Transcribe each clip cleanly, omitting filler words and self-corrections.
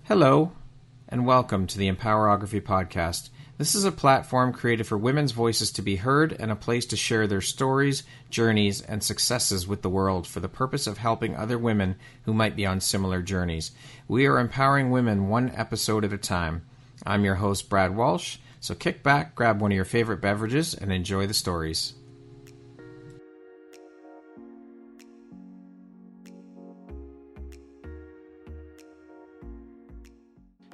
Hello, and welcome to the Empowerography Podcast. This is a platform created for women's voices to be heard and a place to share their stories, journeys, and successes with the world for the purpose of helping other women who might be on similar journeys. We are empowering women one episode at a time. I'm your host, Brad Walsh, so kick back, grab one of your favorite beverages, and enjoy the stories.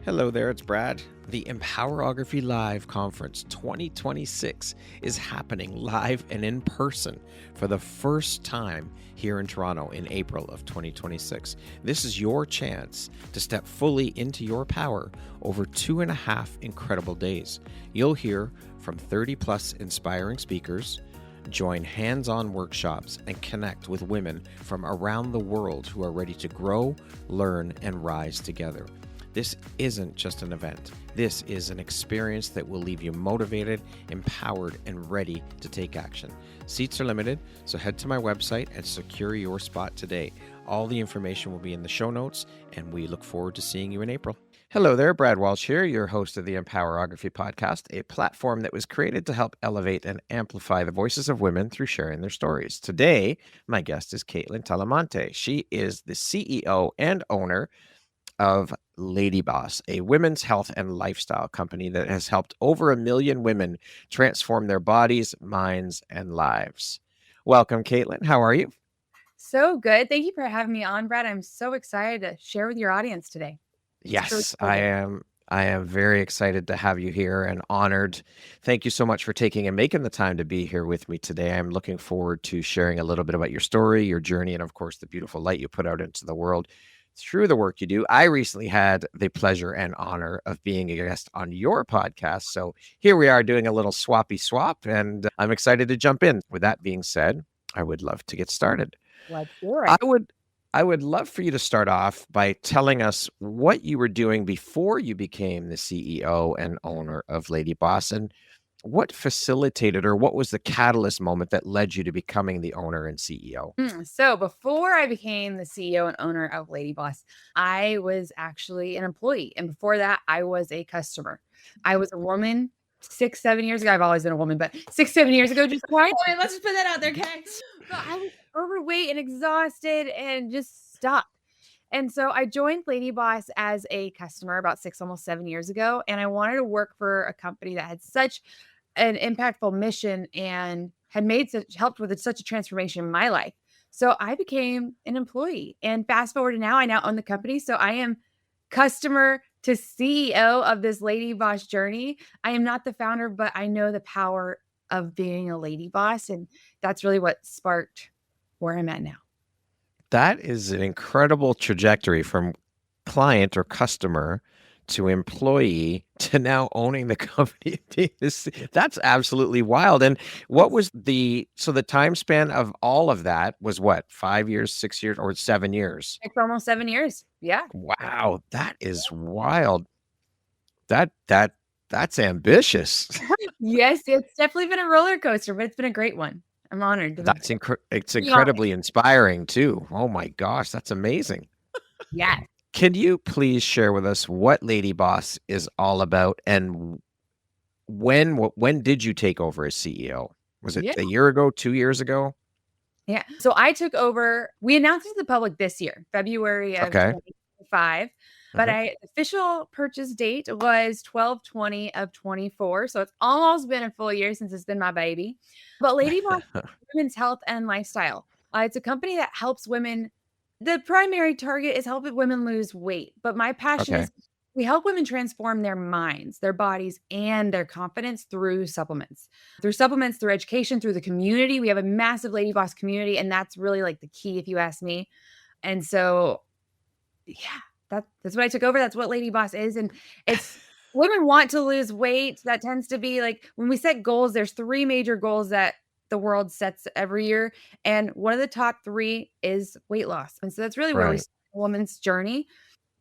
Hello there, it's Brad. The Empowerography Live Conference 2026 is happening live and in person for the first time here in Toronto in April of 2026. This is your chance to step fully into your power over 2.5 incredible days. You'll hear from 30 plus inspiring speakers, join hands-on workshops, and connect with women from around the world who are ready to grow, learn, and rise together. This isn't just an event. This is an experience that will leave you motivated, empowered, and ready to take action. Seats are limited, so head to my website and secure your spot today. All the information will be in the show notes, and we look forward to seeing you in April. Hello there, Brad Walsh here, your host of the Empowerography Podcast, a platform that was created to help elevate and amplify the voices of women through sharing their stories. Today, my guest is Kaitlyn Talamante. She is the CEO and owner of LadyBoss, a women's health and lifestyle company that has helped over 1 million women transform their bodies, minds, and lives. Welcome, Kaitlyn. How are you? So good. Thank you for having me on, Brad. I'm so excited to share with your audience today. Yes, I am. I am very excited to have you here and honored. Thank you so much for taking and making the time to be here with me today. I'm looking forward to sharing a little bit about your story, your journey, and of course, the beautiful light you put out into the world through the work you do. I recently had the pleasure and honor of being a guest on your podcast. So here we are doing a little swappy swap, and I'm excited to jump in. With that being said, I would love to get started. Let's do it. I would love for you to start off by telling us what you were doing before you became the CEO and owner of LadyBoss, and what facilitated or what was the catalyst moment that led you to becoming the owner and CEO? So before I became the CEO and owner of LadyBoss, I was actually an employee. And before that, I was a customer. I was a woman 6-7 years ago. I've always been a woman, but 6-7 years ago, just quiet. Let's just put that out there, okay? But I was overweight and exhausted and just stuck. And so I joined LadyBoss as a customer about 6, almost 7 years ago. And I wanted to work for a company that had such an impactful mission and had helped with such a transformation in my life. So I became an employee, and fast forward to now, I now own the company. So I am customer to CEO of this LadyBoss journey. I am not the founder, but I know the power of being a LadyBoss. And that's really what sparked where I'm at now. That is an incredible trajectory from client or customer to employee to now owning the company. That's absolutely wild. And what was the time span of all of that was what, 5 years, 6 years, or 7 years? It's almost 7 years. Yeah. Wow. That is wild. That's ambitious. Yes, it's definitely been a roller coaster, but it's been a great one. I'm honored. It's incredibly inspiring too. Oh my gosh, that's amazing. Yeah. Can you please share with us what LadyBoss is all about, and when did you take over as CEO? Was it a year ago, 2 years ago? Yeah. So I took over. We announced it to the public this year, February of 2025. But the official purchase date was 12/20 of 24. So it's almost been a full year since it's been my baby. But LadyBoss is women's health and lifestyle. It's a company that helps women. The primary target is helping women lose weight. But my passion is we help women transform their minds, their bodies, and their confidence through supplements. Through education, through the community. We have a massive LadyBoss community, and that's really like the key, if you ask me. And so, yeah. That's what I took over. That's what LadyBoss is. And it's women want to lose weight. That tends to be like when we set goals, there's 3 major goals that the world sets every year. And one of the top 3 is weight loss. And so that's really where we start a woman's journey.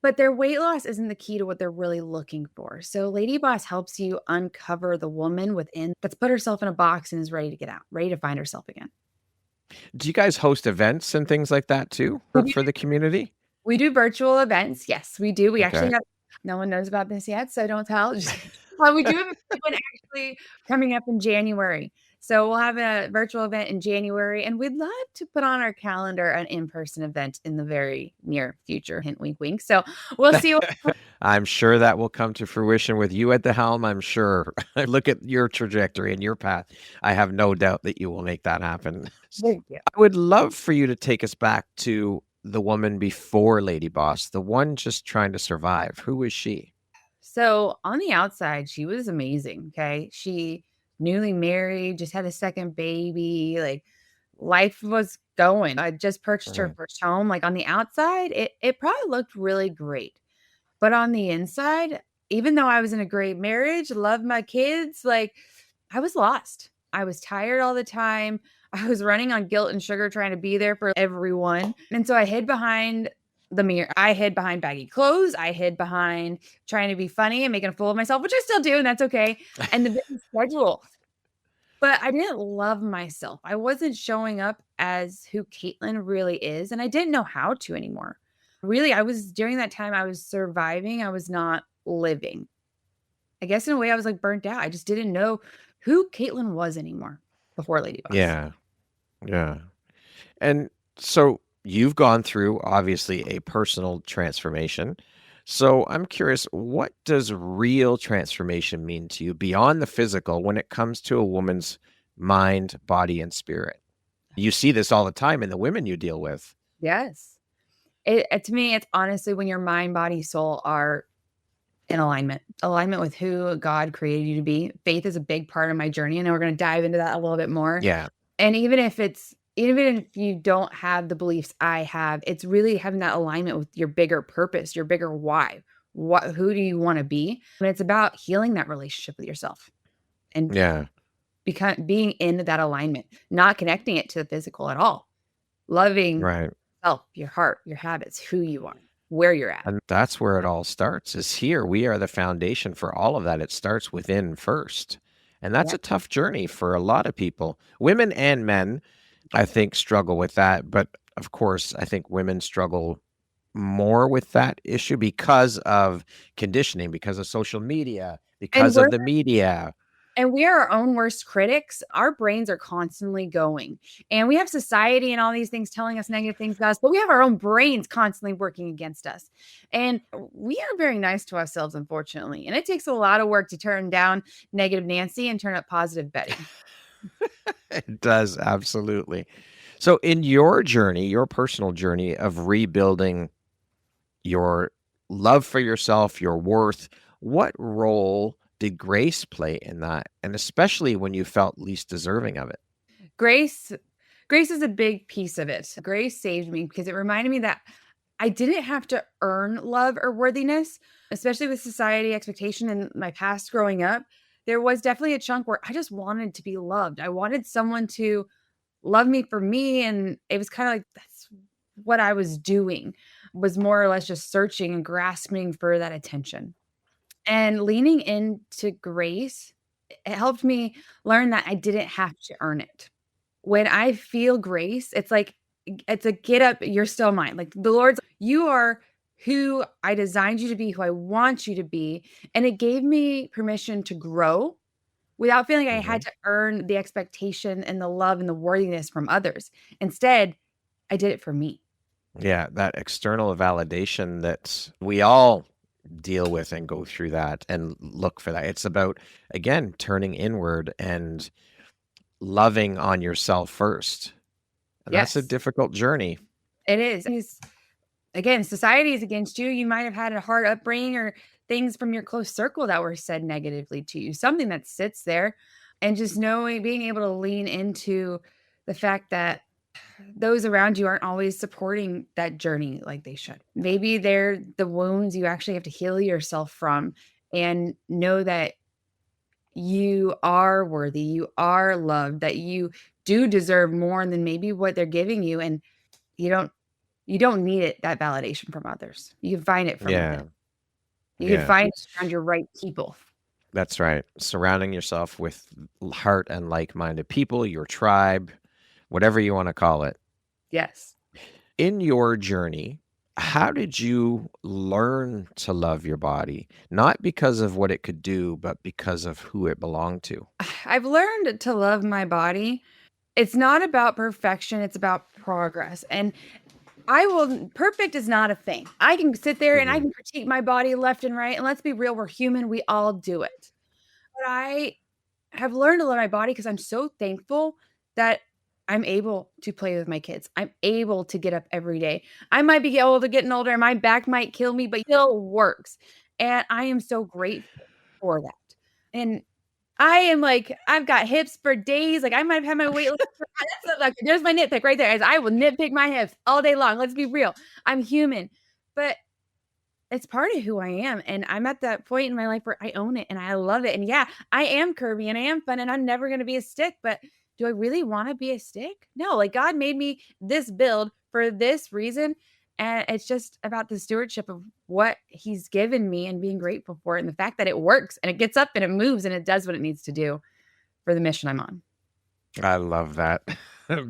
But their weight loss isn't the key to what they're really looking for. So LadyBoss helps you uncover the woman within that's put herself in a box and is ready to get out, ready to find herself again. Do you guys host events and things like that too for the community? We do virtual events. Yes, we do. We actually have No one knows about this yet, so don't tell. Well, we do have a big one actually coming up in January. So we'll have a virtual event in January, and we'd love to put on our calendar an in-person event in the very near future. Hint, wink, wink. So we'll see. I'm sure that will come to fruition with you at the helm. I'm sure. Look at your trajectory and your path. I have no doubt that you will make that happen. Thank you. I would love for you to take us back to the woman before Lady Boss, the one just trying to survive. Who was she? So on the outside, she was amazing. Okay. She newly married, just had a second baby. Like life was going. I just purchased her first home. Like on the outside, it probably looked really great. But on the inside, even though I was in a great marriage, loved my kids, like I was lost. I was tired all the time. I was running on guilt and sugar trying to be there for everyone. And so I hid behind the mirror. I hid behind baggy clothes. I hid behind trying to be funny and making a fool of myself, which I still do, and that's okay. And the busy schedule. But I didn't love myself. I wasn't showing up as who Kaitlyn really is, and I didn't know how to anymore. Really, during that time, I was surviving. I was not living. I guess in a way I was like burnt out. I just didn't know who Kaitlyn was anymore before LadyBoss. Yeah. Yeah. And so you've gone through obviously a personal transformation. So I'm curious, what does real transformation mean to you beyond the physical when it comes to a woman's mind, body, and spirit? You see this all the time in the women you deal with. Yes. To me, it's honestly when your mind, body, soul are in alignment with who God created you to be. Faith is a big part of my journey. And we're going to dive into that a little bit more. Yeah. And even if you don't have the beliefs I have, it's really having that alignment with your bigger purpose, your bigger why. Who do you want to be? And it's about healing that relationship with yourself and being in that alignment, not connecting it to the physical at all. Loving yourself, your heart, your habits, who you are, where you're at. And that's where it all starts, is here. We are the foundation for all of that. It starts within first. And that's a tough journey for a lot of people. Women and men, I think, struggle with that. But of course, I think women struggle more with that issue because of conditioning, because of social media, because of the media. And we are our own worst critics. Our brains are constantly going. And we have society and all these things telling us negative things about us, but we have our own brains constantly working against us. And we are very nice to ourselves, unfortunately. And it takes a lot of work to turn down negative Nancy and turn up positive Betty. It does, absolutely. So in your journey, your personal journey of rebuilding your love for yourself, your worth, what role did grace play in that? And especially when you felt least deserving of it? Grace is a big piece of it. Grace saved me because it reminded me that I didn't have to earn love or worthiness, especially with society expectation and my past growing up. There was definitely a chunk where I just wanted to be loved. I wanted someone to love me for me. And it was kind of like, that's what I was doing, was more or less just searching and grasping for that attention. And leaning into grace, it helped me learn that I didn't have to earn it. When I feel grace, it's like, it's a get up, you're still mine. Like the Lord's, you are who I designed you to be, who I want you to be. And it gave me permission to grow without feeling I had to earn the expectation and the love and the worthiness from others. Instead, I did it for me. Yeah, that external validation that we all deal with and go through that and look for that. It's about, again, turning inward and loving on yourself first. And that's a difficult journey. It is. Again, society is against you. You might have had a hard upbringing or things from your close circle that were said negatively to you, something that sits there. And just being able to lean into the fact that those around you aren't always supporting that journey like they should. Maybe they're the wounds you actually have to heal yourself from, and know that you are worthy, you are loved, that you do deserve more than maybe what they're giving you. And you don't need that validation from others. You can find it from within. You can find it around your right people. That's right. Surrounding yourself with heart and like-minded people, your tribe, whatever you want to call it. Yes. In your journey How did you learn to love your body? Not because of what it could do, but because of who it belonged to. I've learned to love my body. It's not about perfection, it's about progress. And perfect is not a thing. I can sit there and I Mhm. can critique my body left and right. And let's be real, we're human, we all do it. But I have learned to love my body because I'm so thankful that I'm able to play with my kids. I'm able to get up every day. I might be older, getting older, and my back might kill me, but it still works. And I am so grateful for that. And I am like, I've got hips for days. Like I might have had my weight. That's like, there's my nitpick right there. As I will nitpick my hips all day long. Let's be real. I'm human, but it's part of who I am. And I'm at that point in my life where I own it and I love it. And yeah, I am curvy and I am fun and I'm never going to be a stick, but do I really want to be a stick? No, like God made me this build for this reason. And it's just about the stewardship of what he's given me and being grateful for it. And the fact that it works and it gets up and it moves and it does what it needs to do for the mission I'm on. I love that.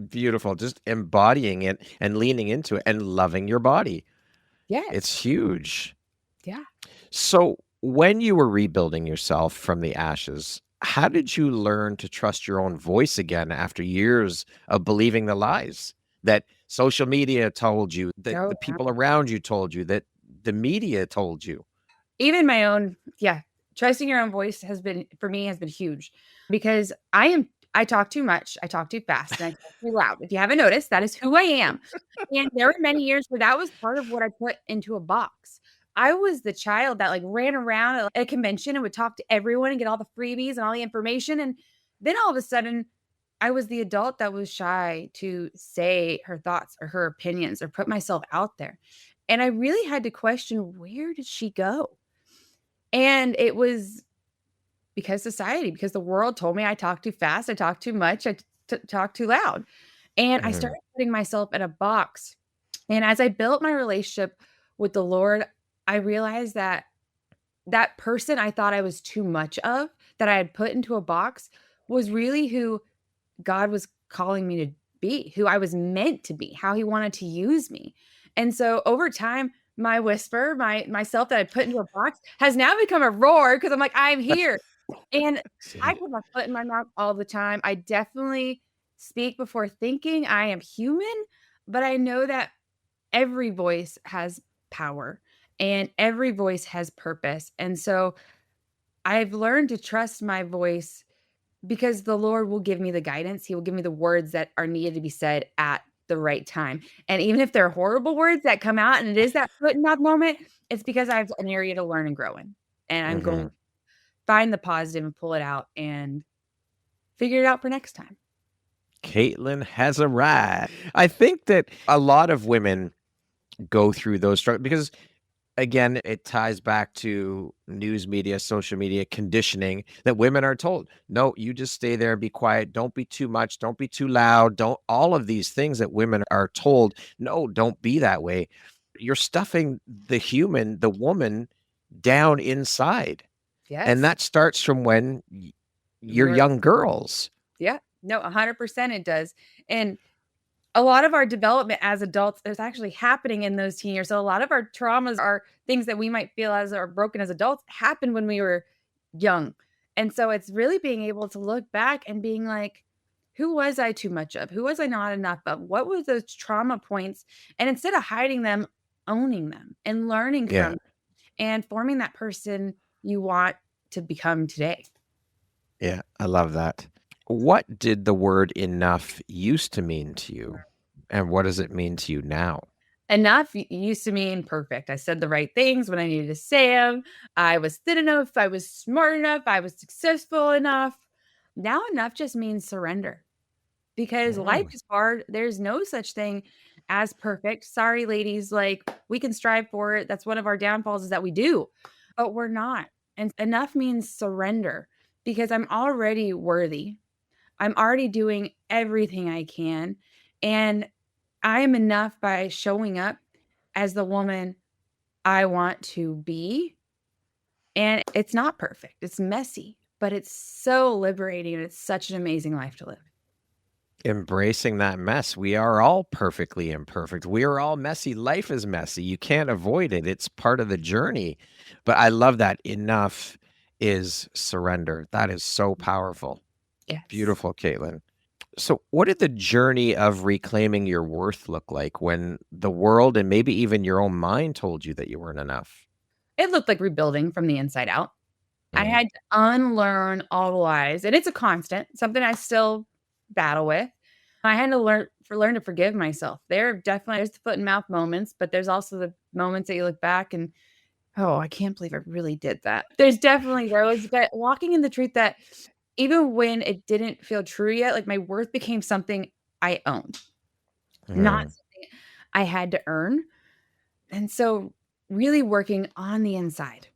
Beautiful. Just embodying it and leaning into it and loving your body. Yes. It's huge. Yeah. So, when you were rebuilding yourself from the ashes, how did you learn to trust your own voice again after years of believing the lies that social media told you, that Oh, the yeah. people around you told you, that the media told you? Even my own, yeah, trusting your own voice has been, for me, has been huge because I talk too much, I talk too fast, and I talk too loud. If you haven't noticed, that is who I am. And there were many years where that was part of what I put into a box. I was the child that like ran around at a convention and would talk to everyone and get all the freebies and all the information. And then all of a sudden, I was the adult that was shy to say her thoughts or her opinions or put myself out there. And I really had to question, where did she go? And it was because the world told me I talk too fast, I talk too much, I talk too loud. And I Mhm. started putting myself in a box. And as I built my relationship with the Lord, I realized that that person I thought I was too much of, that I had put into a box, was really who God was calling me to be, who I was meant to be, how he wanted to use me. And so over time, my whisper, myself that I put into a box has now become a roar because I'm like, I'm here. And I put my foot in my mouth all the time. I definitely speak before thinking. I am human, but I know that every voice has power and every voice has purpose. And so I've learned to trust my voice because the Lord will give me the guidance. He will give me the words that are needed to be said at the right time. And even if they're horrible words that come out and it is that foot in mouth moment, it's because I have an area to learn and grow in. And I'm going Mhm. to find the positive and pull it out and figure it out for next time. Kaitlyn has arrived. I think that a lot of women go through those struggles because, again, it ties back to news media, social media conditioning that women are told, no, you just stay there and be quiet. Don't be too much. Don't be too loud. Don't, all of these things that women are told, no, don't be that way. You're stuffing the human, the woman down inside. And Yes. that starts from when you're You're young girls. yeah. No, 100% it does. And a lot of our development as adults is actually happening in those teen years. So a lot of our traumas are things that we might feel as are broken as adults happened when we were young. And so it's really being able to look back and being like, who was I too much of? Who was I not enough of? What were those trauma points? And instead of hiding them, owning them and learning from Yeah. them and forming that person you want to become today. Yeah. I love that. What did the word enough used to mean to you? And what does it mean to you now? Enough used to mean perfect. I said the right things when I needed to say them. I was thin enough. I was smart enough. I was successful enough. Now, enough just means surrender because life Mm. is hard. There's no such thing as perfect. Sorry, ladies. Like, we can strive for it. That's one of our downfalls is that we do, but we're not. And enough means surrender because I'm already worthy. I'm already doing everything I can. And I am enough by showing up as the woman I want to be. And it's not perfect. It's messy, but it's so liberating and it's such an amazing life to live. Embracing that mess. We are all perfectly imperfect. We are all messy. Life is messy. You can't avoid it. It's part of the journey. But I love that. Enough is surrender. That is so powerful. Yes. Beautiful, Kaitlyn. So what did the journey of reclaiming your worth look like when the world and maybe even your own mind told you that you weren't enough? It looked like rebuilding from the inside out. I had to unlearn all the lies, and it's a constant, something I still battle with. I had to learn to forgive myself. There's the foot and mouth moments, but there's also the moments that you look back and, oh, I can't believe I really did that. There's definitely those, but walking in the truth that even when it didn't feel true yet, like my worth became something I owned, not something I had to earn. And so really working on the inside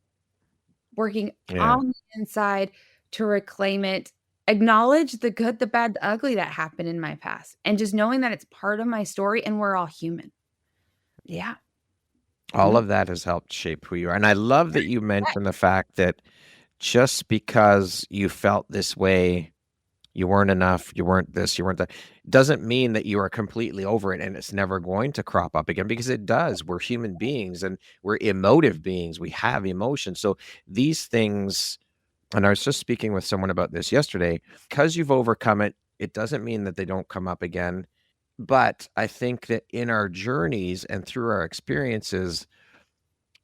to reclaim it, acknowledge the good, the bad, the ugly that happened in my past, and just knowing that it's part of my story and we're all human. Yeah. All of that has helped shape who you are. And I love that you mentioned the fact that just because you felt this way, you weren't enough, you weren't this, you weren't that, doesn't mean that you are completely over it and it's never going to crop up again, because it does. We're human beings and we're emotive beings. We have emotions. So these things, and I was just speaking with someone about this yesterday, because you've overcome it, it doesn't mean that they don't come up again. But I think that in our journeys and through our experiences,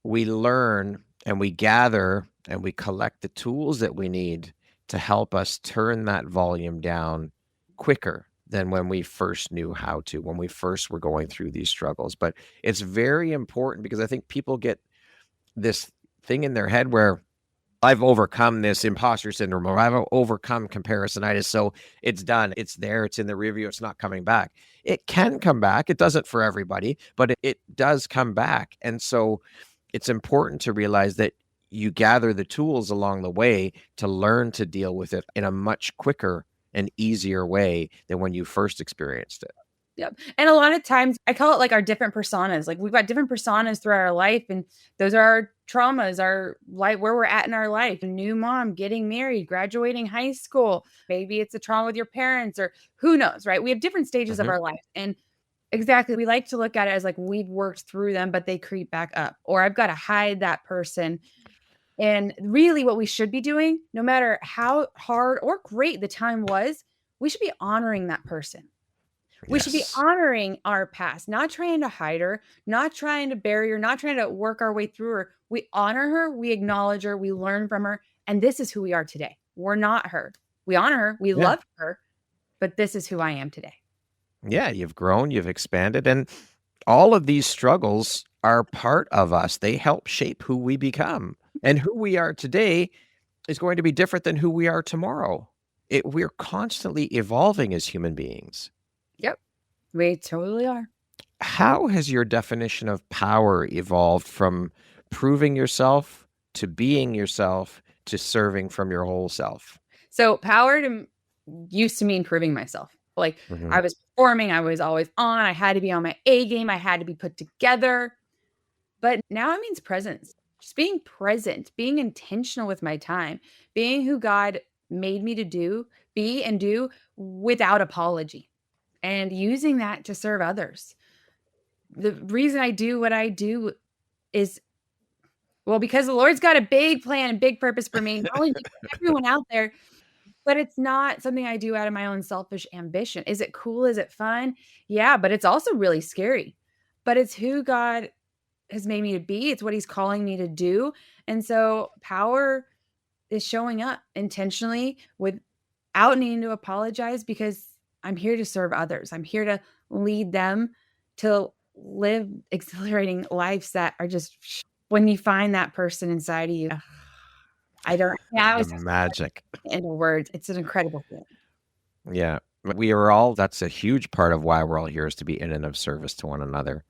we learn and we gather and we collect the tools that we need to help us turn that volume down quicker than when we first knew how to, when we first were going through these struggles. But it's very important because I think people get this thing in their head where I've overcome this imposter syndrome, or I've overcome comparisonitis. So it's done. It's there. It's in the review. It's not coming back. It can come back. It doesn't for everybody, but it does come back. And so it's important to realize that you gather the tools along the way to learn to deal with it in a much quicker and easier way than when you first experienced it. Yep. And a lot of times I call it like our different personas. Like we've got different personas throughout our life, and those are our traumas, our life, where we're at in our life. A new mom, getting married, graduating high school. Maybe it's a trauma with your parents, or who knows, right? We have different stages of our life. And exactly, we like to look at it as like we've worked through them, but they creep back up, or I've got to hide that person. And really what we should be doing, no matter how hard or great the time was, we should be honoring that person. We should be honoring our past, not trying to hide her, not trying to bury her, not trying to work our way through her. We honor her, we acknowledge her, we learn from her, and this is who we are today. We're not her. We honor her, we love her, but this is who I am today. Yeah, you've grown, you've expanded, and all of these struggles are part of us. They help shape who we become. And who we are today is going to be different than who we are tomorrow. We're constantly evolving as human beings. Yep, we totally are. How has your definition of power evolved from proving yourself to being yourself to serving from your whole self? So power used to mean proving myself. Like I was performing, I was always on, I had to be on my A game, I had to be put together. But now it means presence. Just being present, being intentional with my time, being who God made me to be and do without apology, and using that to serve others. The reason I do what I do is, well, because the Lord's got a big plan and big purpose for me, not only for everyone out there, but it's not something I do out of my own selfish ambition. Is it cool? Is it fun? Yeah, but it's also really scary. But it's who God has made me to be. It's what he's calling me to do. And so power is showing up intentionally without needing to apologize, because I'm here to serve others. I'm here to lead them to live exhilarating lives that are just, when you find that person inside of you, The magic. In words, it's an incredible thing. Yeah. That's a huge part of why we're all here, is to be in and of service to one another.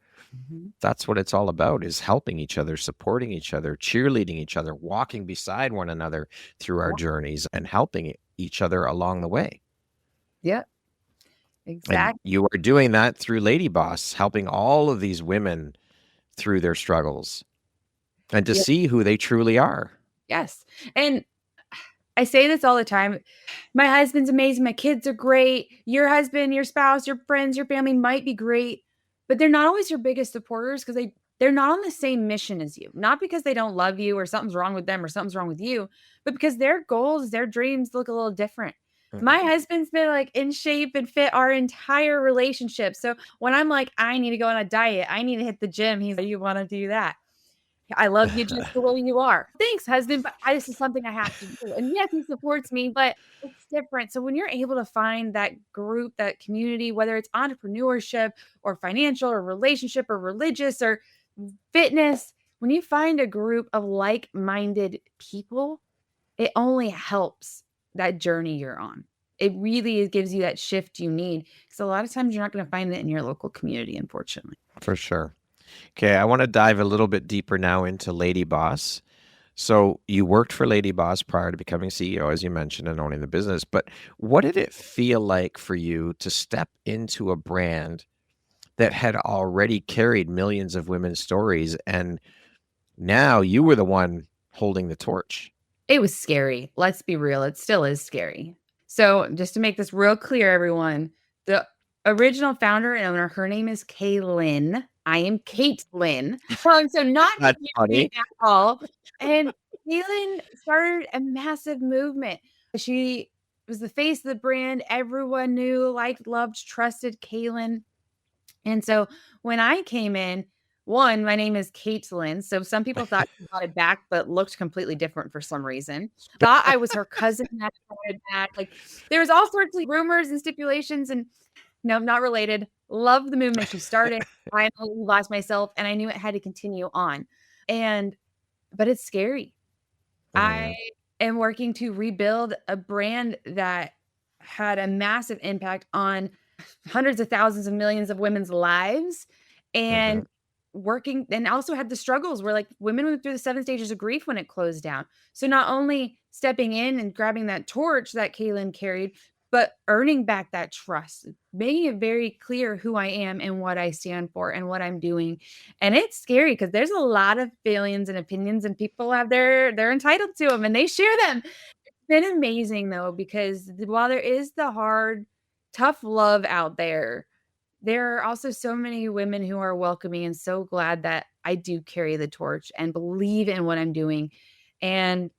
That's what it's all about, is helping each other, supporting each other, cheerleading each other, walking beside one another through our journeys and helping each other along the way. Yeah, exactly. And you are doing that through LadyBoss, helping all of these women through their struggles and to see who they truly are. Yes. And I say this all the time. My husband's amazing. My kids are great. Your husband, your spouse, your friends, your family might be great, but they're not always your biggest supporters because they're not on the same mission as you. Not because they don't love you or something's wrong with them or something's wrong with you, but because their goals, their dreams look a little different. My husband's been like in shape and fit our entire relationship. So when I'm like, I need to go on a diet, I need to hit the gym, he's like, you want to do that? I love you just the way you are. Thanks, husband, but this is something I have to do. And yes, he supports me, but it's different. So when you're able to find that group, that community, whether it's entrepreneurship or financial or relationship or religious or fitness, when you find a group of like-minded people, it only helps that journey you're on. It really gives you that shift you need. So a lot of times you're not going to find it in your local community, unfortunately. For sure. Okay, I want to dive a little bit deeper now into LadyBoss. So you worked for LadyBoss prior to becoming CEO, as you mentioned, and owning the business. But what did it feel like for you to step into a brand that had already carried millions of women's stories, and now you were the one holding the torch? It was scary. Let's be real. It still is scary. So just to make this real clear, everyone, the original founder and owner, her name is Kaitlyn. I am Kaitlyn. So not That's funny. at all. And Kaitlyn started a massive movement. She was the face of the brand. Everyone knew, liked, loved, trusted Kaitlyn. And so when I came in, one, my name is Kaitlyn. So some people thought she got it back, but looked completely different for some reason. Thought I was her cousin that got it back. Like there was all sorts of rumors and stipulations, and no, not related. Love the movement she started. I lost myself, and I knew it had to continue on. But it's scary. I am working to rebuild a brand that had a massive impact on hundreds of thousands of millions of women's lives, and working, and also had the struggles where like women went through the 7 stages of grief when it closed down. So not only stepping in and grabbing that torch that Kaitlyn carried, but earning back that trust, making it very clear who I am and what I stand for and what I'm doing. And it's scary because there's a lot of feelings and opinions, and people have they're entitled to them and they share them. It's been amazing though, because while there is the hard, tough love out there, there are also so many women who are welcoming and so glad that I do carry the torch and believe in what I'm doing. And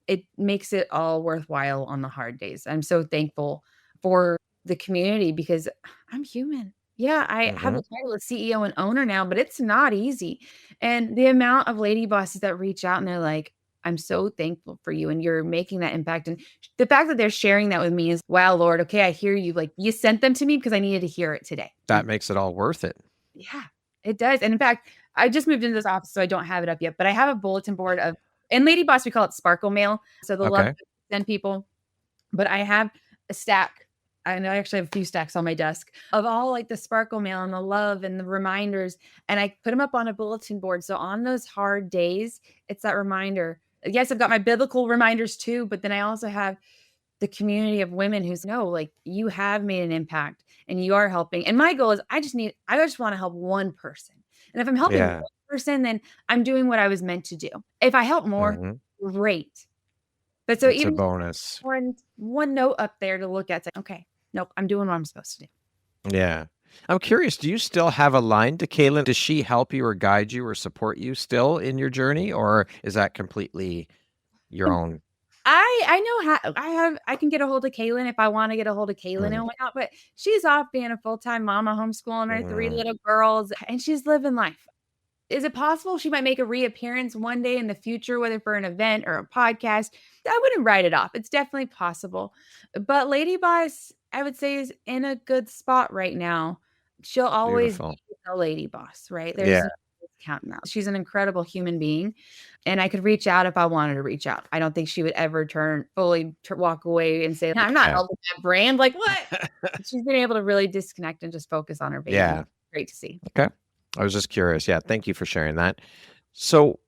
it makes it all worthwhile on the hard days. I'm so thankful for the community because I'm human. Yeah, I have the title of CEO and owner now, but it's not easy. And the amount of lady bosses that reach out and they're like, I'm so thankful for you and you're making that impact. And the fact that they're sharing that with me is, wow, Lord, okay, I hear you. Like you sent them to me because I needed to hear it today. That makes it all worth it. Yeah, it does. And in fact, I just moved into this office, so I don't have it up yet, but I have a bulletin board of, in LadyBoss, we call it Sparkle Mail. So they'll love to send people, but I have a stack. I know I actually have a few stacks on my desk of all like the sparkle mail and the love and the reminders. And I put them up on a bulletin board. So on those hard days, it's that reminder. Yes, I've got my biblical reminders too, but then I also have the community of women who's like you have made an impact and you are helping. And my goal is I just want to help one person. And if I'm helping one person, then I'm doing what I was meant to do. If I help more, great. But so it's even a bonus. One note up there to look at, say, okay, nope, I'm doing what I'm supposed to do. Yeah. I'm curious, do you still have a line to Kaitlyn? Does she help you or guide you or support you still in your journey? Or is that completely your own? I know how I can get a hold of Kaitlyn if I want to get a hold of Kaitlyn and whatnot, but she's off being a full-time mama, homeschooling her 3 little girls, and she's living life. Is it possible she might make a reappearance one day in the future, whether for an event or a podcast? I wouldn't write it off. It's definitely possible. But LadyBoss, I would say, is in a good spot right now. She'll always be a LadyBoss, right? There's no discounting that. She's an incredible human being. And I could reach out if I wanted to reach out. I don't think she would ever walk away and say, I'm not helping that brand. Like, what? She's been able to really disconnect and just focus on her baby. Yeah. Great to see. Okay. I was just curious. Yeah. Thank you for sharing that. So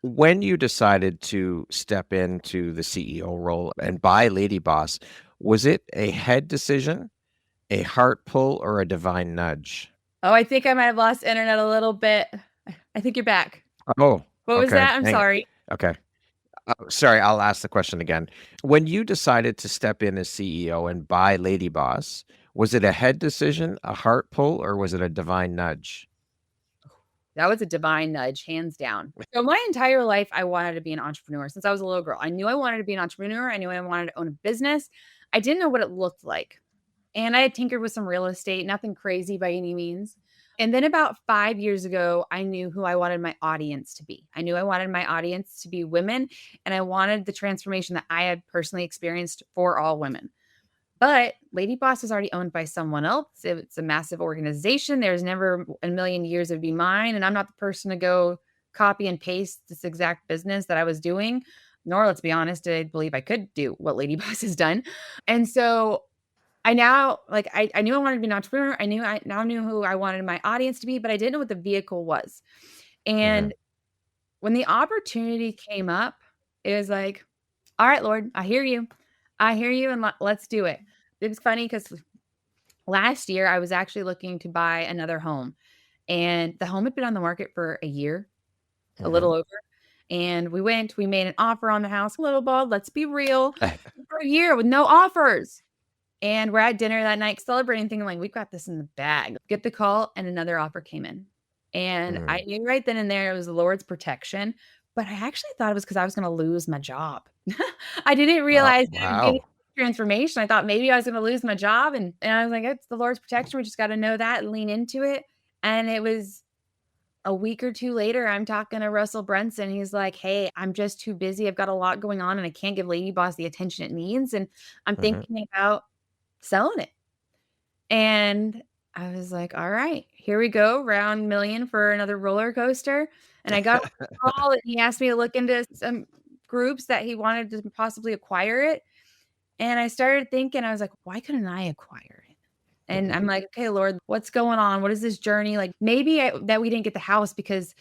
when you decided to step into the CEO role and buy LadyBoss, was it a head decision, a heart pull, or a divine nudge? Oh, I think I might have lost internet a little bit. I think you're back. Oh, what was that? I'm sorry. Okay. Sorry, I'll ask the question again. When you decided to step in as CEO and buy LadyBoss, was it a head decision, a heart pull, or was it a divine nudge? That was a divine nudge, hands down. So my entire life, I wanted to be an entrepreneur since I was a little girl. I knew I wanted to be an entrepreneur. I knew I wanted to own a business. I didn't know what it looked like. And I had tinkered with some real estate, nothing crazy by any means. And then about 5 years ago, I knew who I wanted my audience to be. I knew I wanted my audience to be women, and I wanted the transformation that I had personally experienced for all women. But LadyBoss is already owned by someone else. It's a massive organization. There's never a million years it would be mine. And I'm not the person to go copy and paste this exact business that I was doing. Nor, let's be honest, I believe I could do what LadyBoss has done. And so I now, like, I knew I wanted to be an entrepreneur. I now knew who I wanted my audience to be, but I didn't know what the vehicle was. And when the opportunity came up, it was like, all right, Lord, I hear you. I hear you, and let's do it. It was funny because last year I was actually looking to buy another home, and the home had been on the market for a year, a little over. And we made an offer on the house. Little bald, let's be real, for a year with no offers. And we're at dinner that night celebrating, thinking like, we've got this in the bag. Get the call, and another offer came in. And I knew right then and there it was the Lord's protection. But I actually thought it was because I was going to lose my job. I didn't realize that it was getting transformation. I thought maybe I was going to lose my job. And I was like, it's the Lord's protection. We just got to know that and lean into it. And it was a week or two later, I'm talking to Russell Brunson. He's like, hey, I'm just too busy. I've got a lot going on and I can't give LadyBoss the attention it needs. And I'm thinking about selling it. And I was like, all right, here we go. Round million for another roller coaster. And I got a call and he asked me to look into some groups that he wanted to possibly acquire it. And I started thinking, I was like, why couldn't I acquire it? And I'm like, okay, Lord, what's going on? What is this journey? Like maybe that we didn't get the house because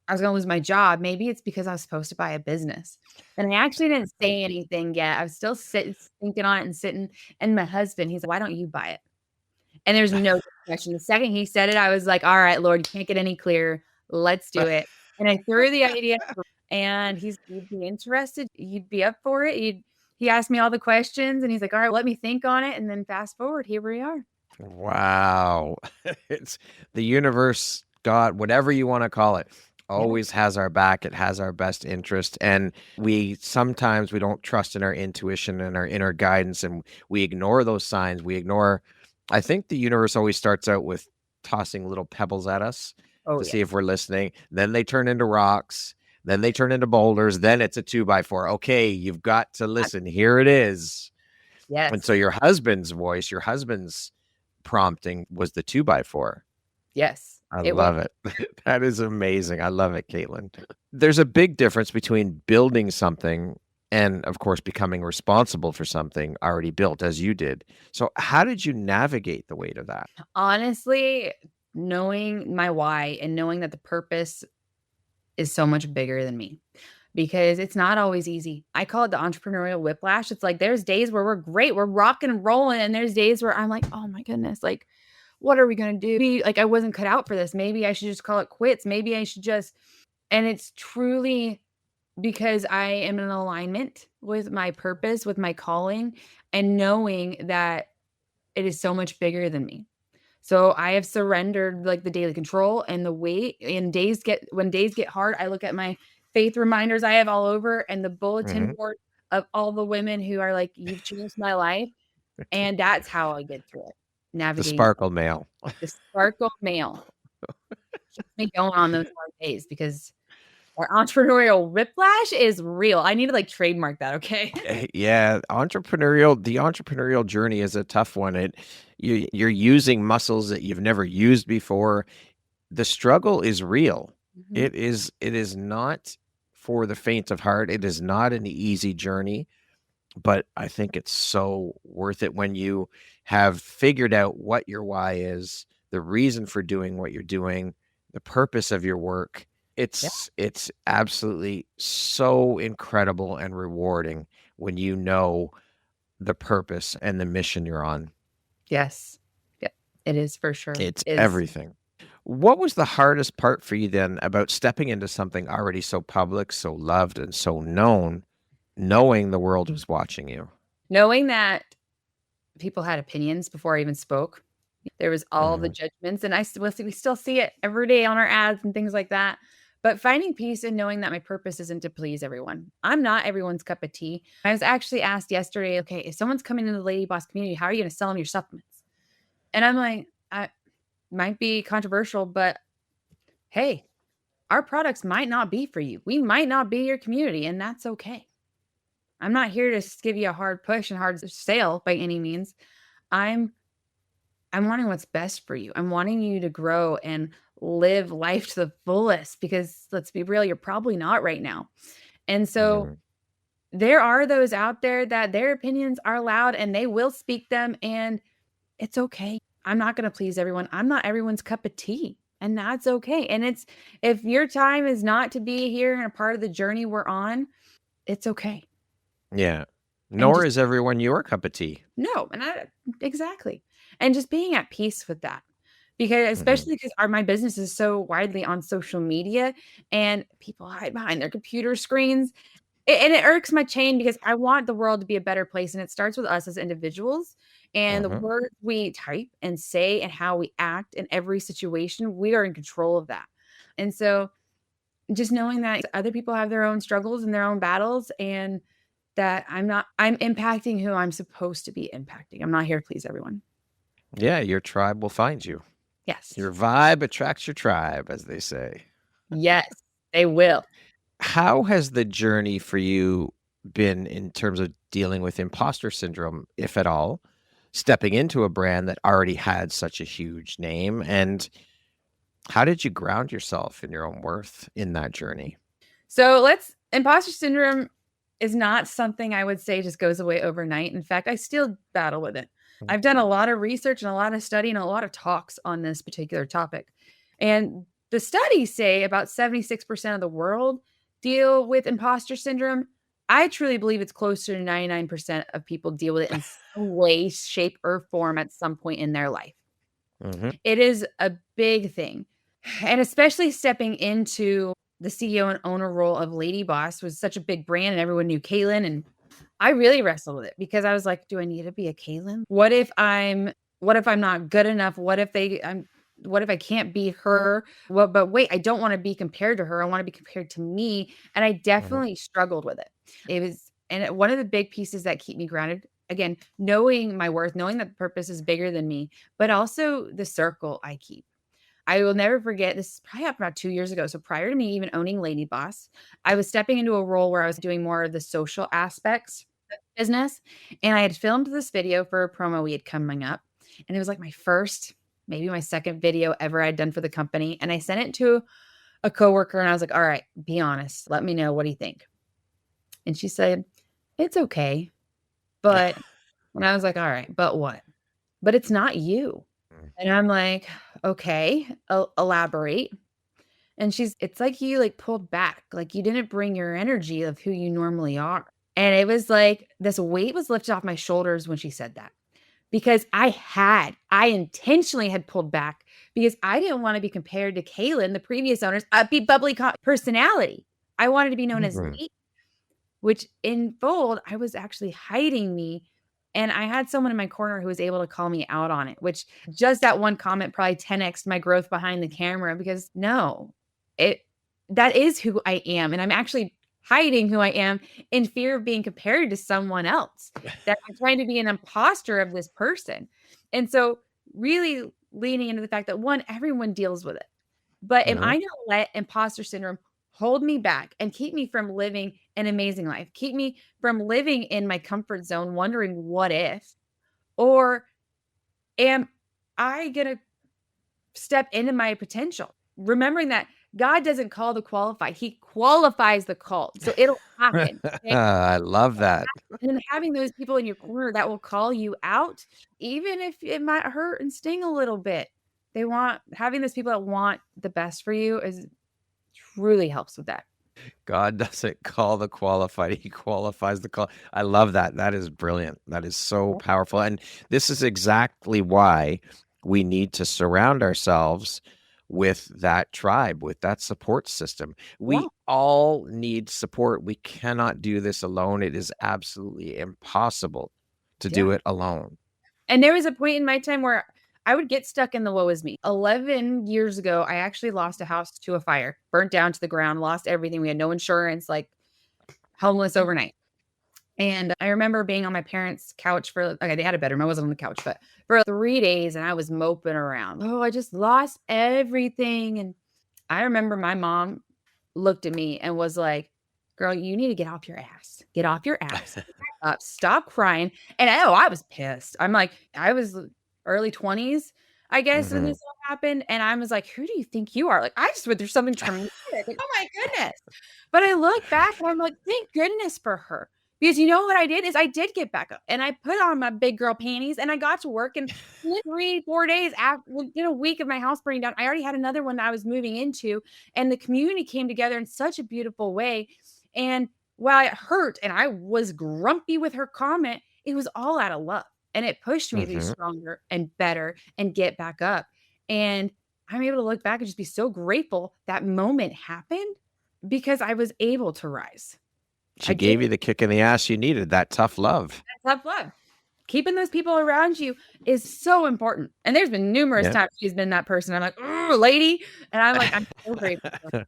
I was going to lose my job. Maybe it's because I was supposed to buy a business. And I actually didn't say anything yet. I was still thinking on it and sitting. And my husband, he's like, why don't you buy it? And there's no question. The second he said it, I was like, all right, Lord, you can't get any clearer. Let's do it. And I threw the idea and he'd be interested. He'd be up for it. He asked me all the questions and he's like, all right, let me think on it. And then fast forward, here we are. Wow. It's the universe, God, whatever you want to call it, always has our back. It has our best interest. And sometimes we don't trust in our intuition and our inner guidance, and we ignore those signs. I think the universe always starts out with tossing little pebbles at us to see if we're listening. Then they turn into rocks. Then they turn into boulders. Then it's a 2x4. Okay, you've got to listen. Here it is. Yes. And so your husband's prompting was the 2x4. Yes. I love it. That is amazing. I love it, Kaitlyn. There's a big difference between building something and, of course, becoming responsible for something already built, as you did. So how did you navigate the weight of that? Honestly, knowing my why and knowing that the purpose is so much bigger than me, because it's not always easy. I call it the entrepreneurial whiplash. It's like there's days where we're great, we're rocking and rolling, and there's days where I'm like, oh my goodness, like, what are we going to do? Like, I wasn't cut out for this. Maybe I should just call it quits. Maybe I should just, and it's truly because I am in alignment with my purpose, with my calling, and knowing that it is so much bigger than me. So I have surrendered like the daily control and the weight. And when days get hard, I look at my faith reminders I have all over and the bulletin board of all the women who are like, you've changed my life. And that's how I get through it. Navigating the sparkle mail. The sparkle mail. Keep me going on those hard days because our entrepreneurial whiplash is real. I need to like trademark that, okay? Yeah, the entrepreneurial journey is a tough one. You're using muscles that you've never used before. The struggle is real. It is not for the faint of heart. It is not an easy journey, but I think it's so worth it when you have figured out what your why is, the reason for doing what you're doing, the purpose of your work. It's absolutely so incredible and rewarding when you know the purpose and the mission you're on. Yes. Yeah, it is for sure. It's everything. What was the hardest part for you then about stepping into something already so public, so loved, and so known, knowing the world was watching you? Knowing that people had opinions before I even spoke. There was all the judgments, and we still see it every day on our ads and things like that. But finding peace and knowing that my purpose isn't to please everyone. I'm not everyone's cup of tea. I was actually asked yesterday, okay, if someone's coming into the LadyBoss community, how are you going to sell them your supplements? And I'm like, I might be controversial, but hey, our products might not be for you. We might not be your community, and that's okay. I'm not here to give you a hard push and hard sale by any means. I'm wanting what's best for you. I'm wanting you to grow and live life to the fullest, because let's be real, you're probably not right now. And so there are those out there that their opinions are loud and they will speak them, and it's okay. I'm not going to please everyone. I'm not everyone's cup of tea, and that's okay. And if your time is not to be here and a part of the journey we're on, it's okay. Yeah. Nor is everyone your cup of tea. No. Exactly. And just being at peace with that, because especially because my business is so widely on social media and people hide behind their computer screens. And it irks my chain, because I want the world to be a better place. And it starts with us as individuals, and the words we type and say and how we act in every situation, we are in control of that. And so just knowing that other people have their own struggles and their own battles, and that I'm impacting who I'm supposed to be impacting. I'm not here to please everyone. Yeah, your tribe will find you. Yes. Your vibe attracts your tribe, as they say. Yes, they will. How has the journey for you been in terms of dealing with imposter syndrome, if at all, stepping into a brand that already had such a huge name? And how did you ground yourself in your own worth in that journey? So imposter syndrome is not something I would say just goes away overnight. In fact, I still battle with it. I've done a lot of research and a lot of study and a lot of talks on this particular topic. And the studies say about 76% of the world deal with imposter syndrome. I truly believe it's closer to 99% of people deal with it in some way, shape, or form at some point in their life. It is a big thing. And especially stepping into the CEO and owner role of LadyBoss was such a big brand, and everyone knew Kaitlyn. And I really wrestled with it, because I was like, do I need to be a Kaitlyn? What if I'm not good enough? What if I can't be her? Well, but wait, I don't want to be compared to her. I want to be compared to me. And I definitely struggled with it. One of the big pieces that keep me grounded, again, knowing my worth, knowing that the purpose is bigger than me, but also the circle I keep. I will never forget, this probably happened about 2 years ago. So prior to me even owning LadyBoss, I was stepping into a role where I was doing more of the social aspects of business. And I had filmed this video for a promo we had coming up. And it was like my first, maybe my second video ever I'd done for the company. And I sent it to a coworker, and I was like, all right, be honest. Let me know. What do you think? And she said, it's okay. But, and I was like, all right, but what? But it's not you. And I'm like, okay, elaborate. And it's like you pulled back, like you didn't bring your energy of who you normally are. And it was like this weight was lifted off my shoulders when she said that, because I intentionally had pulled back, because I didn't want to be compared to Kaitlyn, the previous owner's upbeat, bubbly personality. I wanted to be known as me, which in bold, I was actually hiding me. And I had someone in my corner who was able to call me out on it, which just that one comment probably 10x'd my growth behind the camera, because that is who I am. And I'm actually hiding who I am in fear of being compared to someone else, that I'm trying to be an imposter of this person. And so really leaning into the fact that, one, everyone deals with it. But am I going to let imposter syndrome hold me back and keep me from living an amazing life, keep me from living in my comfort zone, wondering what if? Or am I going to step into my potential, remembering that God doesn't call the qualified, he qualifies the called. So it'll happen. Okay? I love that. And having those people in your corner that will call you out, even if it might hurt and sting a little bit, having those people that want the best for you truly helps with that. God doesn't call the qualified, he qualifies the call. I love that. That is brilliant. That is so powerful. And this is exactly why we need to surround ourselves with that tribe, with that support system. We Yeah. all need support. We cannot do this alone. It is absolutely impossible to do Yeah. it alone. And there was a point in my time where I would get stuck in the woe is me. 11 years ago, I actually lost a house to a fire, burnt down to the ground, lost everything. We had no insurance, like homeless overnight. And I remember being on my parents' couch for, okay, they had a bedroom. I wasn't on the couch, but for 3 days, and I was moping around. Oh, I just lost everything. And I remember my mom looked at me and was like, girl, you need to get off your ass. Get off your ass. Get back up. Stop crying. And I was pissed. I'm like, I was early 20s, I guess, when this all happened. And I was like, who do you think you are? Like, I just went through something traumatic. Like, oh my goodness. But I look back and I'm like, thank goodness for her. Because you know what I did is I did get back up and I put on my big girl panties and I got to work. And 3-4 days after, within a week of my house burning down, I already had another one that I was moving into, and the community came together in such a beautiful way. And while it hurt and I was grumpy with her comment, it was all out of love, and it pushed me to be stronger and better and get back up. And I'm able to look back and just be so grateful that moment happened because I was able to rise. She gave you the kick in the ass you needed, that tough love. Tough love. Keeping those people around you is so important. And there's been numerous times she's been that person. I'm like, oh, lady. And I'm like, I'm so grateful for her.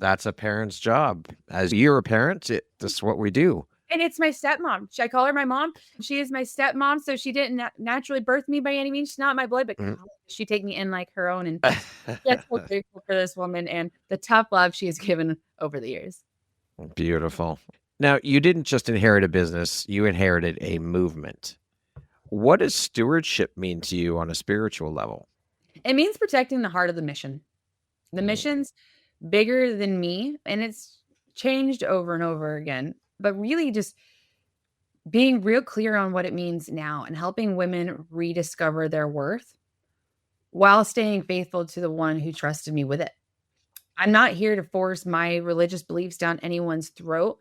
That's a parent's job. As you're a parent, this is what we do. And it's my stepmom. I call her my mom. She is my stepmom. So she didn't naturally birth me by any means. She's not my blood, but she take me in like her own. And I'm so grateful for this woman and the tough love she has given over the years. Beautiful. Now, you didn't just inherit a business, you inherited a movement. What does stewardship mean to you on a spiritual level? It means protecting the heart of the mission. The mission's bigger than me, and it's changed over and over again, but really just being real clear on what it means now and helping women rediscover their worth while staying faithful to the one who trusted me with it. I'm not here to force my religious beliefs down anyone's throat,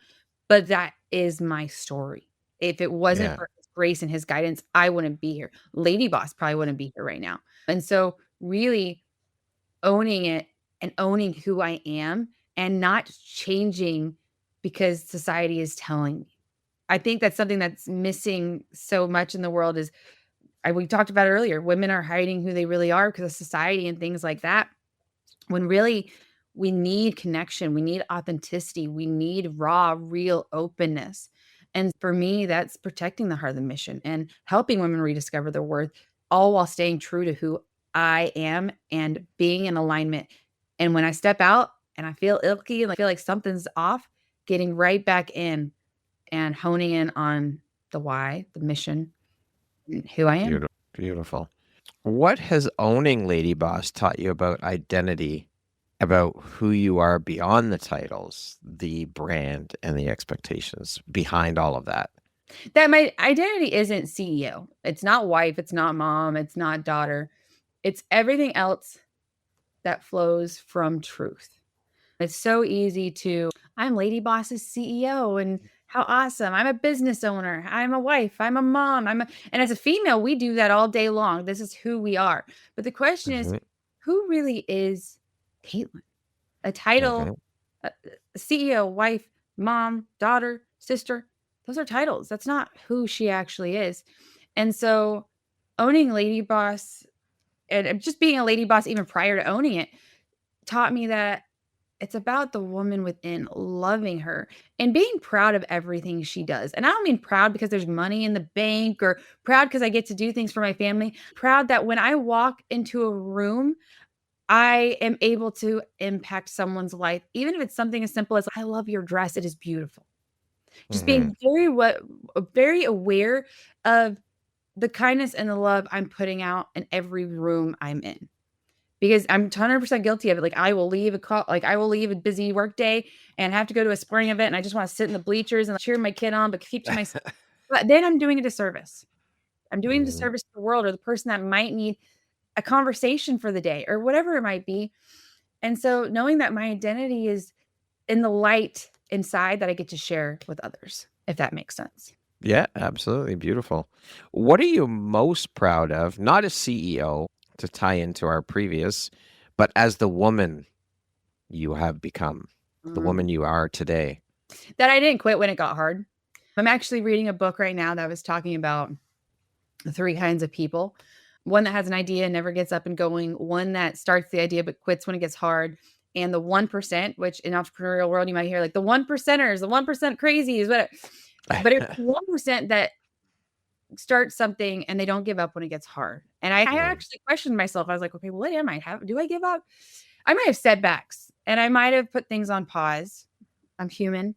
but that is my story. If it wasn't for his grace and his guidance, I wouldn't be here. LadyBoss probably wouldn't be here right now. And so really owning it and owning who I am and not changing because society is telling me. I think that's something that's missing so much in the world is, we talked about it earlier, women are hiding who they really are because of society and things like that. When really we need connection, we need authenticity, we need raw, real openness. And for me, that's protecting the heart of the mission and helping women rediscover their worth, all while staying true to who I am and being in alignment. And when I step out and I feel ilky and I feel like something's off, getting right back in and honing in on the why, the mission, and who I am. Beautiful. What has owning LadyBoss taught you about identity, about who you are beyond the titles, the brand, and the expectations behind all of that? That my identity isn't CEO. It's not wife. It's not mom. It's not daughter. It's everything else that flows from truth. It's so easy to, I'm LadyBoss's CEO and how awesome. I'm a business owner. I'm a wife. I'm a mom. And as a female, we do that all day long. This is who we are. But the question is, who really is Kaitlyn? A title, CEO, wife, mom, daughter, sister, those are titles. That's not who she actually is. And so owning LadyBoss and just being a LadyBoss even prior to owning it taught me that it's about the woman within, loving her and being proud of everything she does. And I don't mean proud because there's money in the bank or proud because I get to do things for my family. Proud that when I walk into a room, I am able to impact someone's life, even if it's something as simple as, I love your dress. It is beautiful. Just being very aware of the kindness and the love I'm putting out in every room I'm in. Because I'm 100% guilty of it. Like I will leave a busy work day and have to go to a sporting event and I just want to sit in the bleachers and cheer my kid on, but keep to myself. But then I'm doing a disservice. I'm doing a disservice to the world or the person that might need a conversation for the day or whatever it might be. And so knowing that my identity is in the light inside that I get to share with others, if that makes sense. Yeah, absolutely. Beautiful. What are you most proud of? Not as CEO, to tie into our previous, But as the woman you have become, the woman you are today. That I didn't quit when it got hard. I'm actually reading a book right now that was talking about the 3 kinds of people. One that has an idea and never gets up and going, one that starts the idea but quits when it gets hard, and the 1%, which in entrepreneurial world you might hear like the 1%ers, the 1% crazies, but it's 1% that start something and they don't give up when it gets hard. And I actually questioned myself. I was like, okay, what am I? Do I give up? I might have setbacks and I might have put things on pause. I'm human.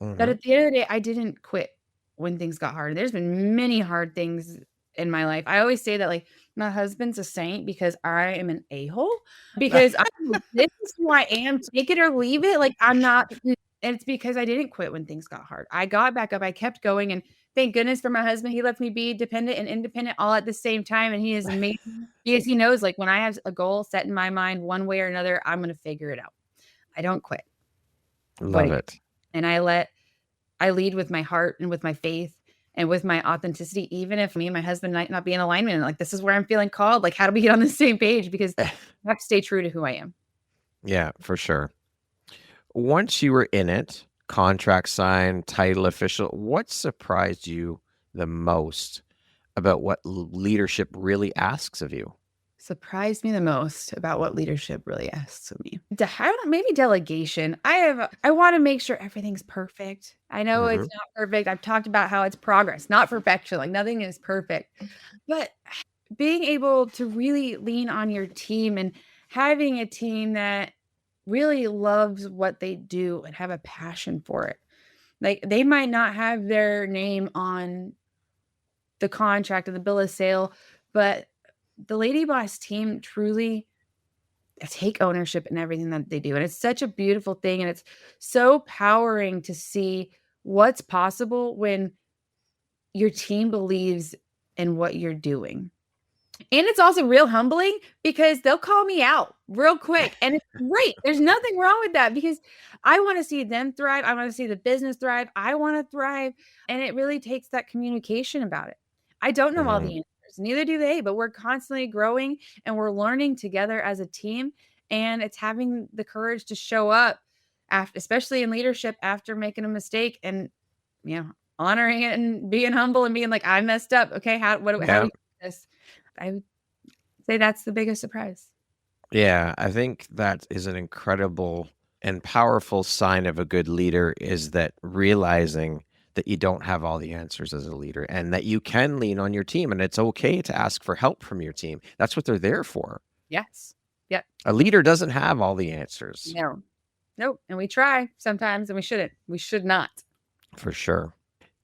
But at the end of the day, I didn't quit when things got hard. There's been many hard things in my life. I always say that like my husband's a saint because I am an a-hole, because this is who I am. Take it or leave it. Like I'm not, and it's because I didn't quit when things got hard. I got back up. I kept going, and thank goodness for my husband. He lets me be dependent and independent all at the same time. And he is amazing because he knows like when I have a goal set in my mind one way or another, I'm going to figure it out. I don't quit. Love it. And I lead with my heart and with my faith and with my authenticity, even if me and my husband might not be in alignment. And like, this is where I'm feeling called. Like, how do we get on the same page? Because I have to stay true to who I am. Yeah, for sure. Once you were in it, contract signed, title official, what surprised you the most about what leadership really asks of you? Surprised me the most about what leadership really asks of me. Maybe delegation. I want to make sure everything's perfect. I know it's not perfect. I've talked about how it's progress, not perfection. Like nothing is perfect. But being able to really lean on your team and having a team that really loves what they do and have a passion for it. Like they might not have their name on the contract and the bill of sale, but the LadyBoss team truly take ownership in everything that they do. And it's such a beautiful thing. And it's so powering to see what's possible when your team believes in what you're doing. And it's also real humbling because they'll call me out real quick. And it's great. There's nothing wrong with that because I want to see them thrive. I want to see the business thrive. I want to thrive. And it really takes that communication about it. I don't know all the answers. Neither do they, but we're constantly growing and we're learning together as a team. And it's having the courage to show up, after, especially in leadership, after making a mistake and, honoring it and being humble and being like, I messed up. Okay. How do we do this? I would say that's the biggest surprise. Yeah, I think that is an incredible and powerful sign of a good leader, is that realizing that you don't have all the answers as a leader and that you can lean on your team, and it's okay to ask for help from your team. That's what they're there for. Yes. Yep. A leader doesn't have all the answers. No. Nope. And we try sometimes and we shouldn't. We should not. For sure.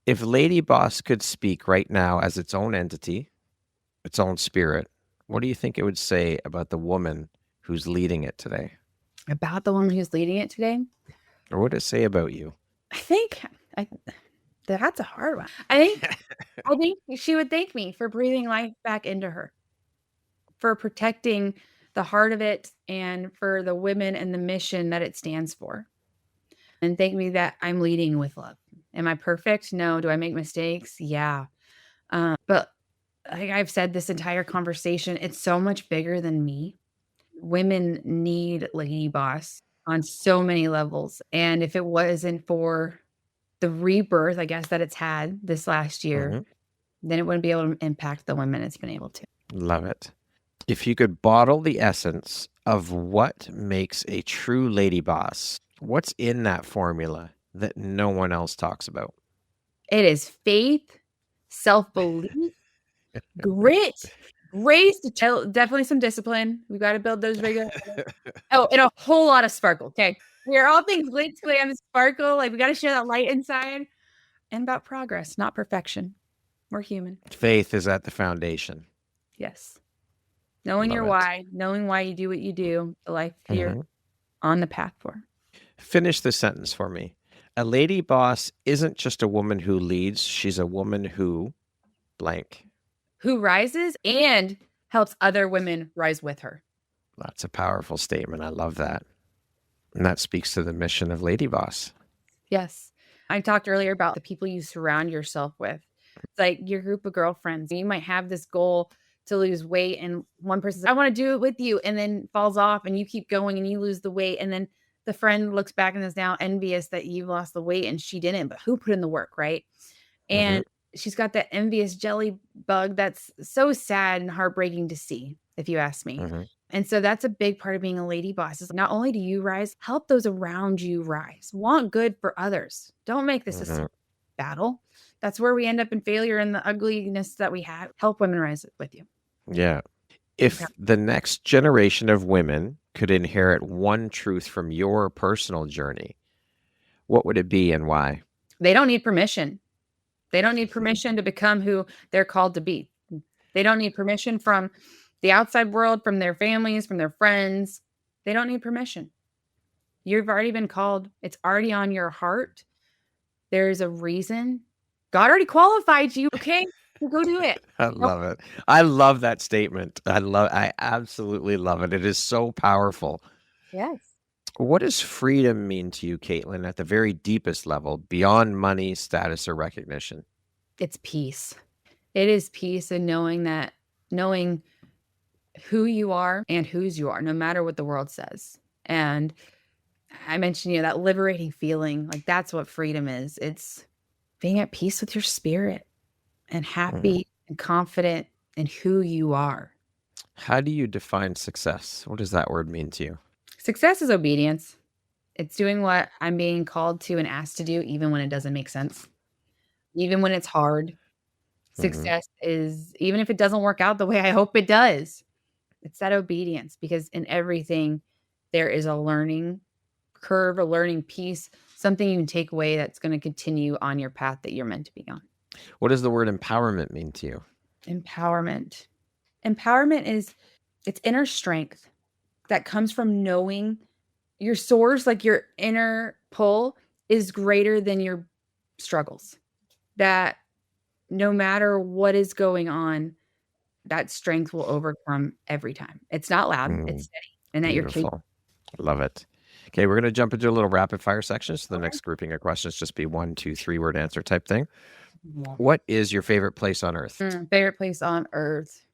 If LadyBoss could speak right now as its own entity, its own spirit, what do you think it would say about the woman who's leading it today? About the woman who's leading it today? Or what would it say about you? I think that's a hard one. I think she would thank me for breathing life back into her, for protecting the heart of it, and for the women and the mission that it stands for. And thank me that I'm leading with love. Am I perfect? No. Do I make mistakes? Yeah. But like I've said this entire conversation, it's so much bigger than me. Women need LadyBoss on so many levels. And if it wasn't for the rebirth, I guess, that it's had this last year, then it wouldn't be able to impact the women it's been able to. Love it. If you could bottle the essence of what makes a true LadyBoss, what's in that formula that no one else talks about? It is faith, self-belief, grit, grace, definitely some discipline. We got to build those regular. And a whole lot of sparkle. Okay. We are all things glitz, glam, sparkle. Like we got to share that light inside, and about progress, not perfection. We're human. Faith is at the foundation. Yes. Knowing your why, knowing why you do what you do, the life you're on the path for. Finish the sentence for me. A LadyBoss isn't just a woman who leads. She's a woman who blank. Who rises and helps other women rise with her. That's a powerful statement. I love that. And that speaks to the mission of LadyBoss. Yes. I talked earlier about the people you surround yourself with. It's like your group of girlfriends. You might have this goal to lose weight. And one person says, I want to do it with you, and then falls off, and you keep going and you lose the weight. And then the friend looks back and is now envious that you lost the weight and she didn't, but who put in the work, right? And she's got that envious jelly bug that's so sad and heartbreaking to see, if you ask me. And so that's a big part of being a lady boss is not only do you rise, help those around you rise. Want good for others. Don't make this a battle. That's where we end up in failure and the ugliness that we have. Help women rise with you. Yeah. If the next generation of women could inherit one truth from your personal journey, what would it be and why? They don't need permission. They don't need permission to become who they're called to be. They don't need permission from the outside world, from their families, from their friends. They don't need permission. You've already been called. It's already on your heart. There's a reason. God already qualified you. Okay, go do it. I love it. I love that statement. I absolutely love it. It is so powerful. Yes. What does freedom mean to you, Kaitlyn, at the very deepest level, beyond money, status, or recognition? It's peace. It is peace and knowing who you are and whose you are, no matter what the world says. And I mentioned, that liberating feeling, like that's what freedom is. It's being at peace with your spirit and happy and confident in who you are. How do you define success? What does that word mean to you? Success is obedience. It's doing what I'm being called to and asked to do, even when it doesn't make sense, even when it's hard. Success is, even if it doesn't work out the way I hope it does, it's that obedience, because in everything there is a learning curve, a learning piece, something you can take away that's going to continue on your path that you're meant to be on. What does the word empowerment mean to you? Empowerment is, it's inner strength that comes from knowing your source, like your inner pull is greater than your struggles. That no matter what is going on, that strength will overcome every time. It's not loud, it's steady. And that Beautiful. you're capable. Love it. Okay, we're going to jump into a little rapid fire section. So the next grouping of questions just be 1, 2, 3 word answer type thing. What is your favorite place on earth? Favorite place on earth.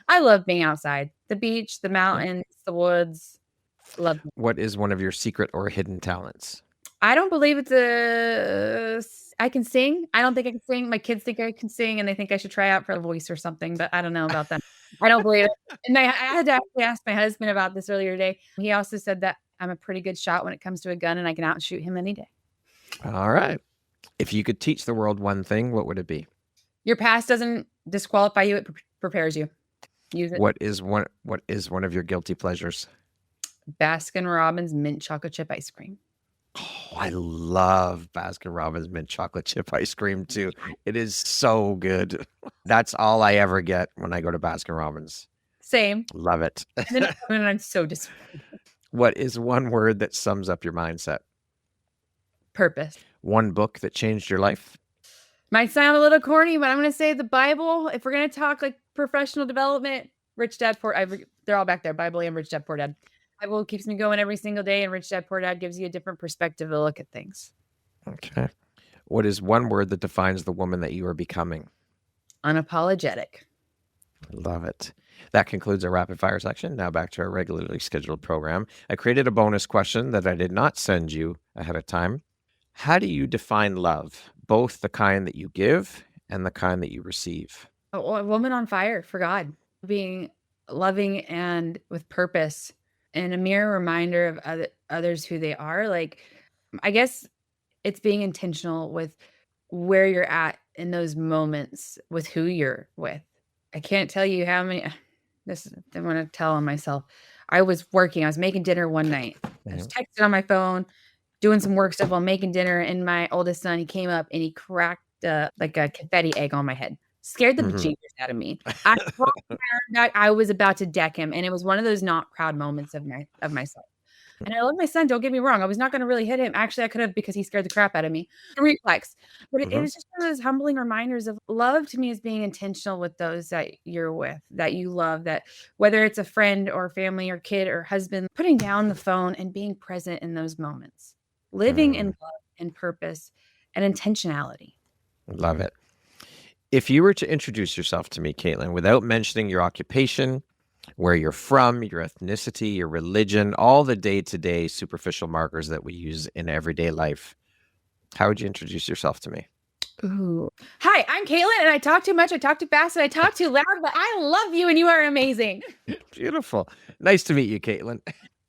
I love being outside. The beach, the mountains, the woods. Love them. What is one of your secret or hidden talents? I don't believe I can sing. I don't think I can sing. My kids think I can sing, and they think I should try out for a voice or something, but I don't know about that. I don't believe it. And I had to actually ask my husband about this earlier today. He also said that I'm a pretty good shot when it comes to a gun, and I can outshoot him any day. All right. If you could teach the world one thing, what would it be? Your past doesn't disqualify you. It prepares you. Use it. What is one of your guilty pleasures? Baskin-Robbins mint chocolate chip ice cream. Oh, I love Baskin-Robbins mint chocolate chip ice cream too. It is so good. That's all I ever get when I go to Baskin-Robbins. Same. Love it. And I'm so disappointed. What is one word that sums up your mindset? Purpose. One book that changed your life? Might sound a little corny, but I'm going to say the Bible. If we're going to talk like professional development, Rich Dad, Poor Dad, they're all back there. Bible and Rich Dad, Poor Dad. Bible keeps me going every single day, and Rich Dad, Poor Dad gives you a different perspective to look at things. Okay. What is one word that defines the woman that you are becoming? Unapologetic. Love it. That concludes our rapid fire section. Now back to our regularly scheduled program. I created a bonus question that I did not send you ahead of time. How do you define love, both the kind that you give and the kind that you receive? A woman on fire for God, being loving and with purpose, and a mirror reminder of others who they are. Like, I guess it's being intentional with where you're at in those moments with who you're with. I can't tell you how many, I'm going to tell on myself. I was making dinner one night. I was texting on my phone, doing some work stuff while making dinner. And my oldest son, he came up and he cracked like a confetti egg on my head. Scared the bejeebers out of me. I was about to deck him, and it was one of those not proud moments of myself. And I love my son. Don't get me wrong. I was not going to really hit him. Actually, I could have, because he scared the crap out of me. Reflex. But it was just one of those humbling reminders of love to me is being intentional with those that you're with, that you love, that whether it's a friend or family or kid or husband, putting down the phone and being present in those moments, living in love and purpose and intentionality. Love it. If you were to introduce yourself to me, Kaitlyn, without mentioning your occupation, where you're from, your ethnicity, your religion, all the day-to-day superficial markers that we use in everyday life, how would you introduce yourself to me? Ooh. Hi, I'm Kaitlyn, and I talk too much, I talk too fast, and I talk too loud, but I love you, and you are amazing. Beautiful. Nice to meet you, Kaitlyn.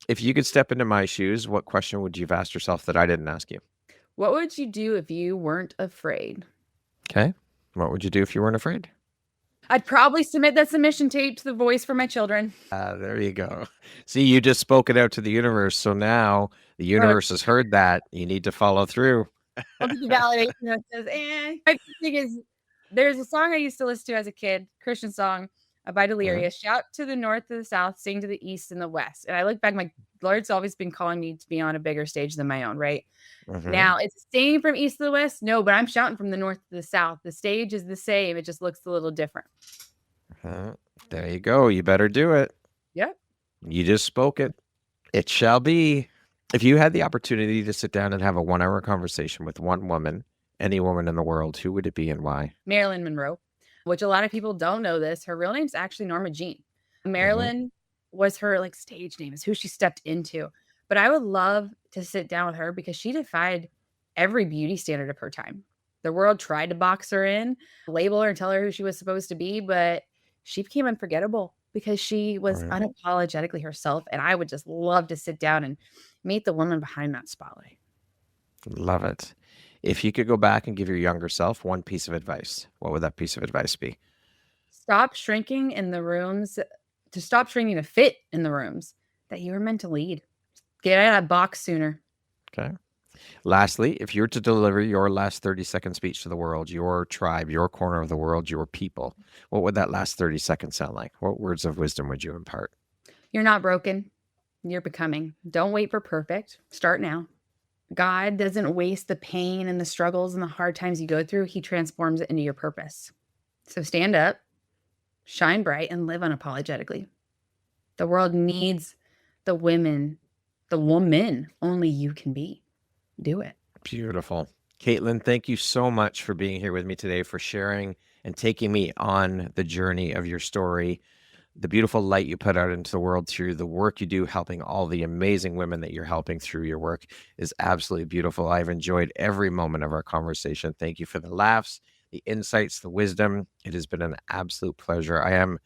If you could step into my shoes, what question would you have asked yourself that I didn't ask you? What would you do if you weren't afraid? Okay. What would you do if you weren't afraid? I'd probably submit that submission tape to the voice for my children. There you go. See, you just spoke it out to the universe. So now the universe has heard that. You need to follow through. I'll give you validation that says, My thing is, there's a song I used to listen to as a kid, Christian song by Delirious, shout to the north, to the south, sing to the east and the west. And I look back, my Lord's always been calling me to be on a bigger stage than my own, right? Now, it's the same from east to the west? No, but I'm shouting from the north to the south. The stage is the same. It just looks a little different. There you go. You better do it. Yep. You just spoke it. It shall be. If you had the opportunity to sit down and have a 1-hour conversation with one woman, any woman in the world, who would it be and why? Marilyn Monroe, which a lot of people don't know this. Her real name's actually Norma Jean. Marilyn was her stage name, is who she stepped into. But I would love to sit down with her because she defied every beauty standard of her time. The world tried to box her in, label her and tell her who she was supposed to be, but she became unforgettable because she was unapologetically herself. And I would just love to sit down and meet the woman behind that spotlight. Love it. If you could go back and give your younger self one piece of advice, what would that piece of advice be? Stop shrinking in the rooms, stop shrinking to fit in the rooms that you were meant to lead. Get out of that box sooner. Okay. Lastly, if you were to deliver your last 30-second speech to the world, your tribe, your corner of the world, your people, what would that last 30 seconds sound like? What words of wisdom would you impart? You're not broken. You're becoming. Don't wait for perfect. Start now. God doesn't waste the pain and the struggles and the hard times you go through. He transforms it into your purpose. So stand up, shine bright, and live unapologetically. The world needs the woman only you can be. Do it. Beautiful. Kaitlyn, thank you so much for being here with me today, for sharing and taking me on the journey of your story, the beautiful light you put out into the world through the work you do, helping all the amazing women that you're helping through your work is absolutely beautiful. I've enjoyed every moment of our conversation. Thank you for the laughs, the insights, the wisdom. It has been an absolute pleasure. I am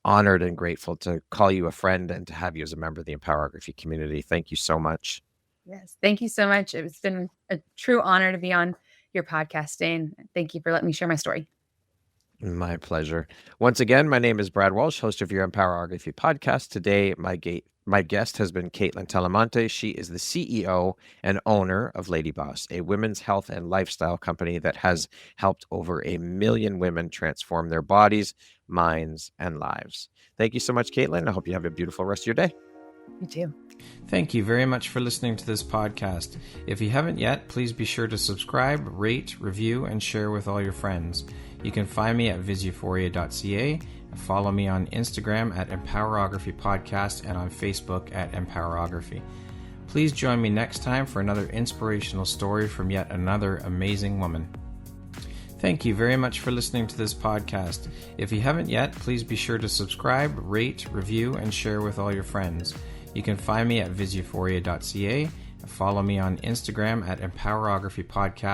honored and grateful to call you a friend and to have you as a member of the Empowerography community. Thank you so much. Yes, thank you so much. It's been a true honor to be on your podcast today, and thank you for letting me share my story. My pleasure. Once again, my name is Brad Walsh, host of your Empowerography podcast. Today, my guest has been Kaitlyn Talamante. She is the CEO and owner of LadyBoss, a women's health and lifestyle company that has helped over 1 million women transform their bodies, minds, and lives. Thank you so much, Kaitlyn. I hope you have a beautiful rest of your day. You too. Thank you very much for listening to this podcast. If you haven't yet, please be sure to subscribe, rate, review, and share with all your friends. You can find me at viseuphoria.ca and follow me on Instagram at Empowerography Podcast and on Facebook at Empowerography. Please join me next time for another inspirational story from yet another amazing woman. Thank you very much for listening to this podcast. If you haven't yet, please be sure to subscribe, rate, review, and share with all your friends. You can find me at viseuphoria.ca and follow me on Instagram at Empowerography Podcast.